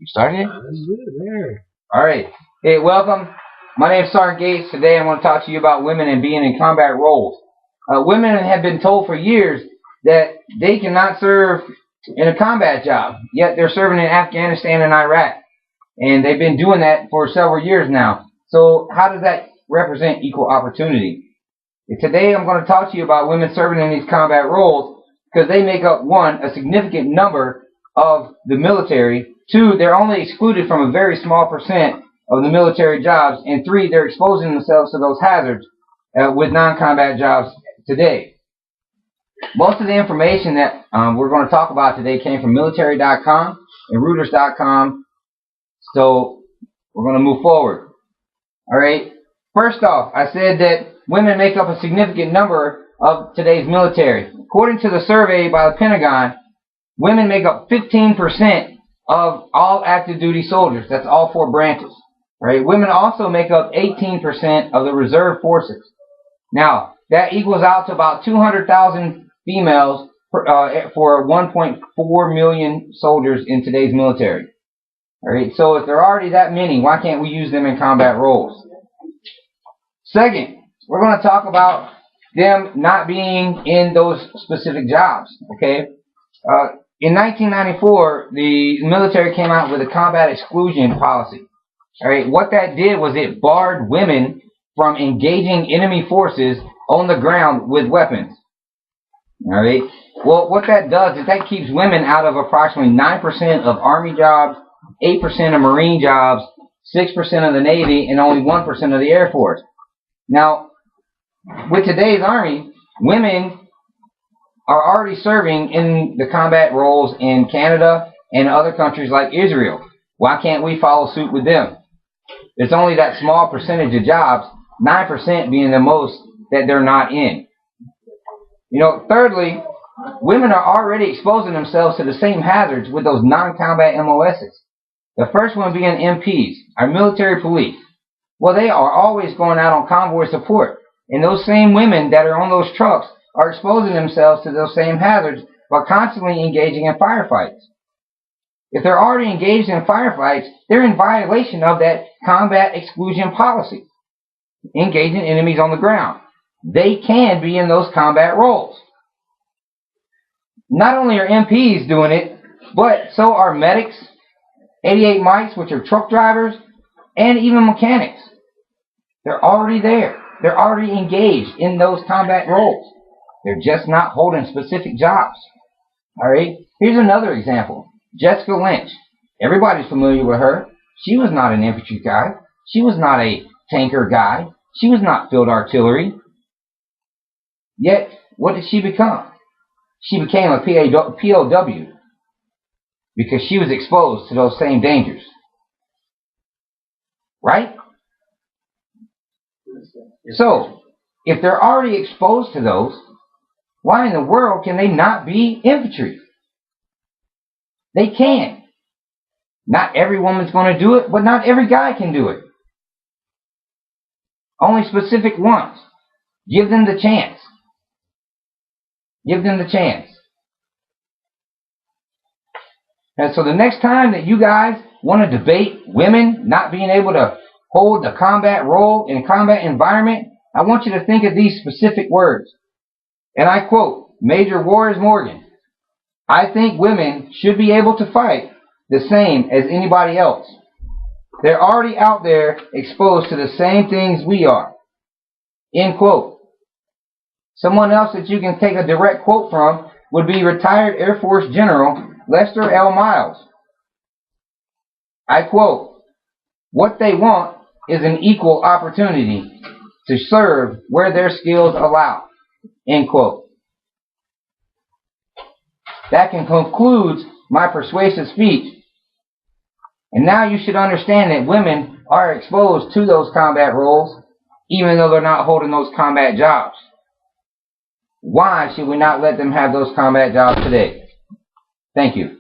You started it? There. All right. Hey, welcome. My name is Sergeant Gates. Today I want to talk to you about women and being in combat roles. Women have been told for years that they cannot serve in a combat job, yet they're serving in Afghanistan and Iraq. And they've been doing that for several years now. So how does that represent equal opportunity? Today I'm going to talk to you about women serving in these combat roles because they make up, one, a significant number of the military, two, they're only excluded from a very small percent of the military jobs, and three, they're exposing themselves to those hazards with non-combat jobs today. Most of the information that we're going to talk about today came from military.com and Reuters.com, so we're going to move forward. All right. First off, I said that women make up a significant number of today's military. According to the survey by the Pentagon, women make up 15% of all active duty soldiers. That's all four branches. Right? Women also make up 18% of the reserve forces. Now, that equals out to about 200,000 females for 1.4 million soldiers in today's military. All right? So if there are already that many, why can't we use them in combat roles? Second, we're going to talk about them not being in those specific jobs. Okay? In 1994, the military came out with a combat exclusion policy. All right, what that did was it barred women from engaging enemy forces on the ground with weapons. All right. Well, what that does is that keeps women out of approximately 9% of Army jobs, 8% of Marine jobs, 6% of the Navy, and only 1% of the Air Force. Now, with today's Army, women are already serving in the combat roles in Canada and other countries like Israel. Why can't we follow suit with them? It's only that small percentage of jobs, 9% being the most, that they're not in. You know, thirdly, women are already exposing themselves to the same hazards with those non-combat MOSs. The first one being MPs, our military police. Well, they are always going out on convoy support. And those same women that are on those trucks are exposing themselves to those same hazards while constantly engaging in firefights. If they're already engaged in firefights, they're in violation of that combat exclusion policy, engaging enemies on the ground. They can be in those combat roles. Not only are MPs doing it, but so are medics, 88 mics, which are truck drivers, and even mechanics. They're already there. They're already engaged in those combat roles. They're just not holding specific jobs. All right? Here's another example. Jessica Lynch. Everybody's familiar with her. She was not an infantry guy. She was not a tanker guy. She was not field artillery. Yet, what did she become? She became a POW because she was exposed to those same dangers. Right? So, if they're already exposed to those, why in the world can they not be infantry? They can. Not every woman's going to do it, but not every guy can do it. Only specific ones. Give them the chance. Give them the chance. And so the next time that you guys want to debate women not being able to hold the combat role in a combat environment, I want you to think of these specific words. And I quote Major Wars Morgan. I think women should be able to fight the same as anybody else. They're already out there exposed to the same things we are. End quote. Someone else that you can take a direct quote from would be retired Air Force General Lester L. Miles. I quote, what they want is an equal opportunity to serve where their skills allow. End quote. That concludes my persuasive speech. And now you should understand that women are exposed to those combat roles, even though they're not holding those combat jobs. Why should we not let them have those combat jobs today? Thank you.